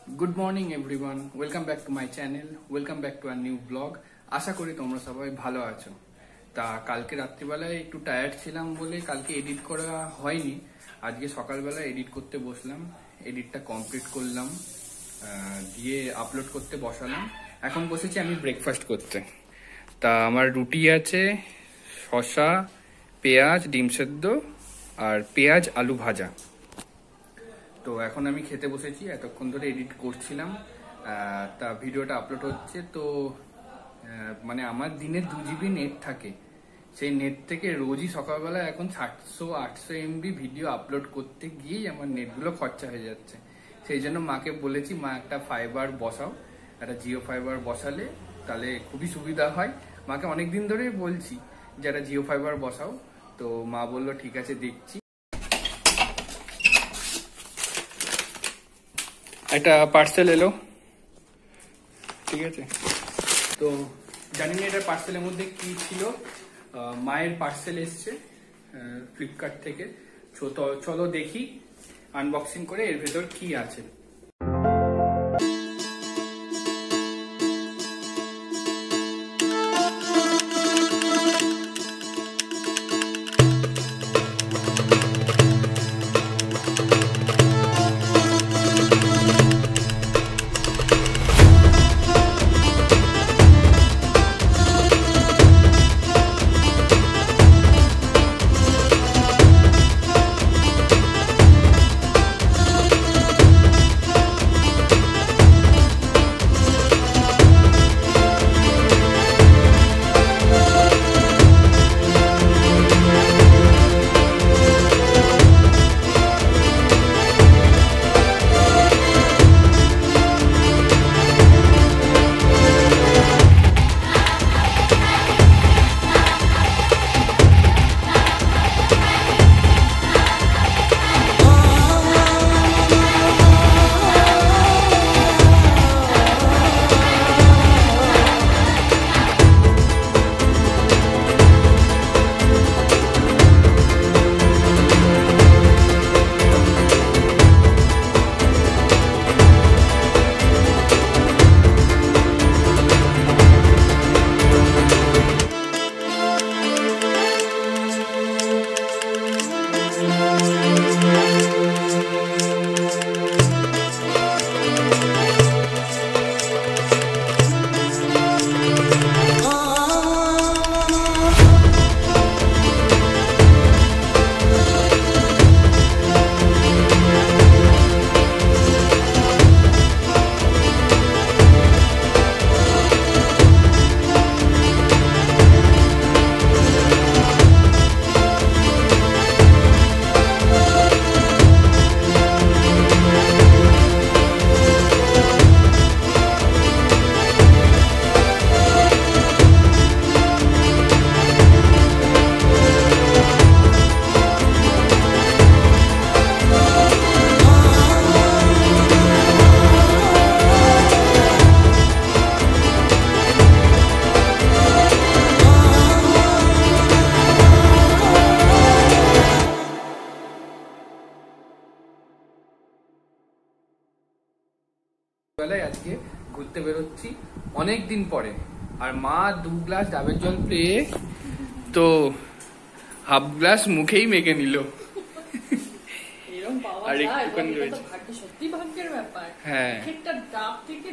Good morning everyone, welcome back to my channel, welcome back to our new blog. আশা করি তোমরা সবাই ভালো আছো। তা কালকে রাত্রিবেলায় একটু টায়ার্ড ছিলাম বলে কালকে এডিট করা হয়নি। আজকে সকালবেলা এডিট করতে বসলাম, এডিটটা কমপ্লিট করলাম, দিয়ে আপলোড করতে বসালাম। এখন বসেছি আমি ব্রেকফাস্ট করতে। তা আমার রুটি আছে, শসা, পেঁয়াজ, ডিম সেদ্ধ আর পেঁয়াজ আলু ভাজা। তো এখন আমি খেতে বসেছি, এতক্ষণ ধরে এডিট করছিলাম, তা ভিডিওটা আপলোড হচ্ছে। তো মানে আমার দিনে 2 GB নেট থাকে, সেই নেট থেকে রোজই সকালবেলা এখন 700-800 MB ভিডিও আপলোড করতে গিয়েই আমার নেটগুলো খরচা হয়ে যাচ্ছে। সেই জন্য মাকে বলেছি, মা একটা ফাইবার বসাও, একটা জিও ফাইবার বসালে তাহলে খুবই সুবিধা হয়। মাকে অনেকদিন ধরেই বলছি যে একটা জিও ফাইবার বসাও, তো মা বললো ঠিক আছে দেখছি। একটা পার্সেল এলো, ঠিক আছে। তো জানি না এটা পার্সেলের মধ্যে কি ছিল। মায়ের পার্সেল এসছে ফ্লিপকার্ট থেকে। চলো দেখি আনবক্সিং করে এর ভেতর কি আছে। আজকে ঘুরতে বেরোচ্ছি অনেকদিন পরে, আর মা 2 গ্লাস ডাবের জল পেয়ে তো হাফ গ্লাস মুখেই মেখে নিল। আর একটুখানি রয়েছে। সত্যি ভাগ্যের ব্যাপার। হ্যাঁ, একটা ডাব থেকে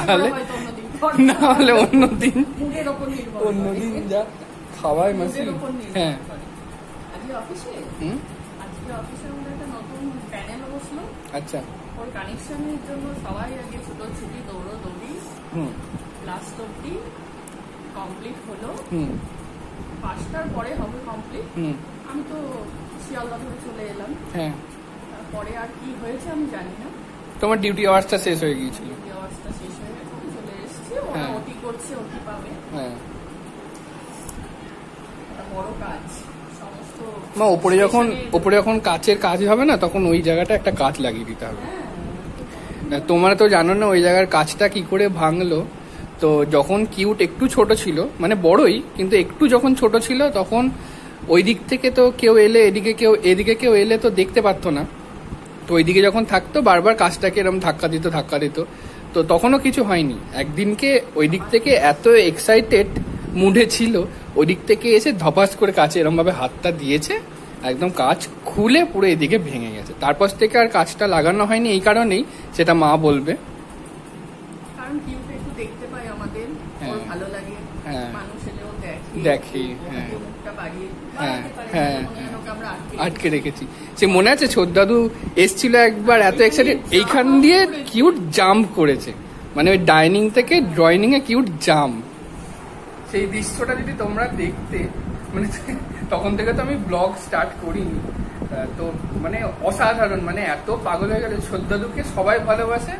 তাহলে হয়তো অন্যদিন না হলে অন্যদিন মুডের ওপর নির্ভর করে। অন্যদিন যা খাওয়াই মাসি। মুডের ওপর নির্ভর হ্যাঁ করে। আজকে অফিসে হুম আমাদের একটা নতুন প্যানেল বসলো। আচ্ছা ওর কানেকশনের জন্য সবাই আগে ছুটি দৌড়ি হুম লাস্ট অব্দি কমপ্লিট হলো। হুম 5টার পরে হবে কমপ্লিট। হুম আমি তো শিয়ালদা ধরে চলে এলাম। হ্যাঁ তারপরে আর কি হয়েছে আমি জানি না। তোমার ডিউটি আওয়ার্সটা শেষ হয়ে গিয়েছিল। ব্যবস্থা শেষ হয়ে গেছে, আমি চলে এসেছি। ওরা হ্যাঁ। ওটি করছে, ওটি পাবে। হ্যাঁ একটা বড় কাজ সমস্ত মা ওপরে যখন কাচের কাজ হবে না তখন ওই জায়গাটা একটা কাচ লাগিয়ে দিতে হবে। না, তোমরা তো জানো না ওই জায়গার কাজটা কি করে ভাঙলো। তো যখন কিউট একটু ছোট ছিল মানে বড়ই কিন্তু একটু যখন ছোট ছিল তখন ওই দিক থেকে তো কেউ এলে এদিকে কেউ এলে তো দেখতে পারতো না। তো ওইদিকে যখন থাকতো বারবার কাজটাকে এরকম ধাক্কা দিত। তো তখনও কিছু হয়নি। একদিনকে ওই দিক থেকে এত এক্সাইটেড মুডে ছিল, ওই দিক থেকে এসে ধপাস করে কাছে এরম ভাবে হাতটা দিয়েছে, একদম কাজ খুলে পুরো এদিকে ভেঙে গেছে। তারপর থেকে আর কাজটা লাগানো হয়নি এই কারণেই, সেটা মা বলবে। কারণ কিউট একটু দেখতে পাই আমাদের, ওর ভালো লাগে। হ্যাঁ। মানুষ এলেও দেখে, হ্যাঁ। মুখটা বাড়িয়ে হ্যাঁ, বাড়াতে পারে, হ্যাঁ, মনে হয় ওকে আমরা আটকে রেখেছি। সে মনে আছে ছোটদাদু এসছিল একবার, এত এক্সাইটেড, এইখান দিয়ে কিউট জাম্প করেছে, মানে ওই ডাইনিং থেকে ড্রয়িং এ কিউট জাম্প। সেই দৃশ্যটা যদি তোমরা দেখতে, মানে তখন থেকে তো আমি ব্লগ স্টার্ট করিনি, তো মানে অসাধারণ, মানে এত পাগল হয়ে গেল। ছোটদাদুকে সবাই ভালোবাসে,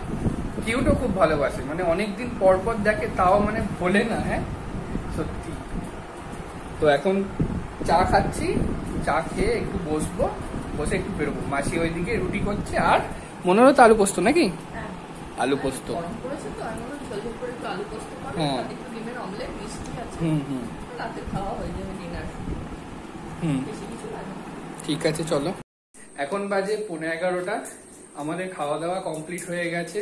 কিউটও খুব ভালোবাসে, মানে অনেকদিন পর পর দেখে তাও মানে ভোলে না। হ্যাঁ সত্যি। তো এখন চা খাচ্ছি, চা খেয়ে একটু বসবো, বসে একটু বেরোবো। মাসি ওইদিকে রুটি করছে, আর মনে হলো তো আলু পোস্ত নাকি? হ্যাঁ। আলু পোস্ত। গরম করেছে তো, আমি বললাম ঝোল ঝোল করে একটু আলু পোস্ত করো, হ্যাঁ। সাথে একটু ডিমের অমলেট, মিষ্টি আছে। হুম রাতে খাওয়া হয়ে যাবে, ডিনার। হুম বেশি কিছু লাগে না। ঠিক আছে চলো। এখন বাজে 11:15, আমাদের খাওয়া দাওয়া কমপ্লিট হয়ে গেছে।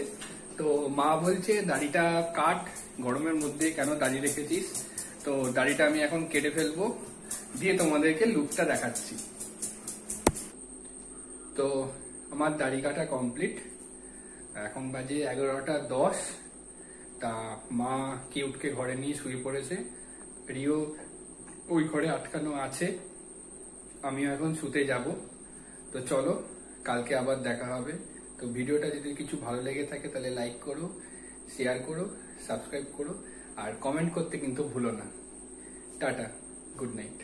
তো মা বলছে দাড়িটা কাট, গরমের মধ্যে কেন দাড়ি রেখেছিস। তো দাড়িটা আমি এখন কেটে ফেলবো, দিয়ে তোমাদেরকে লুকটা দেখাচ্ছি। তো আমার দাড়ি কাটা কমপ্লিট, এখন বাজে 11:10। তা মা কিউটকে ঘরে নিয়ে শুয়ে পড়েছে, রিও ওই ঘরে আটকানো আছে, আমিও এখন শুতে যাব। তো চলো, কালকে আবার দেখা হবে। তো ভিডিওটা যদি কিছু ভালো লেগে থাকে তাহলে লাইক করো, শেয়ার করো, সাবস্ক্রাইব করো, আর কমেন্ট করতে কিন্তু ভুলো না। Tata, good night.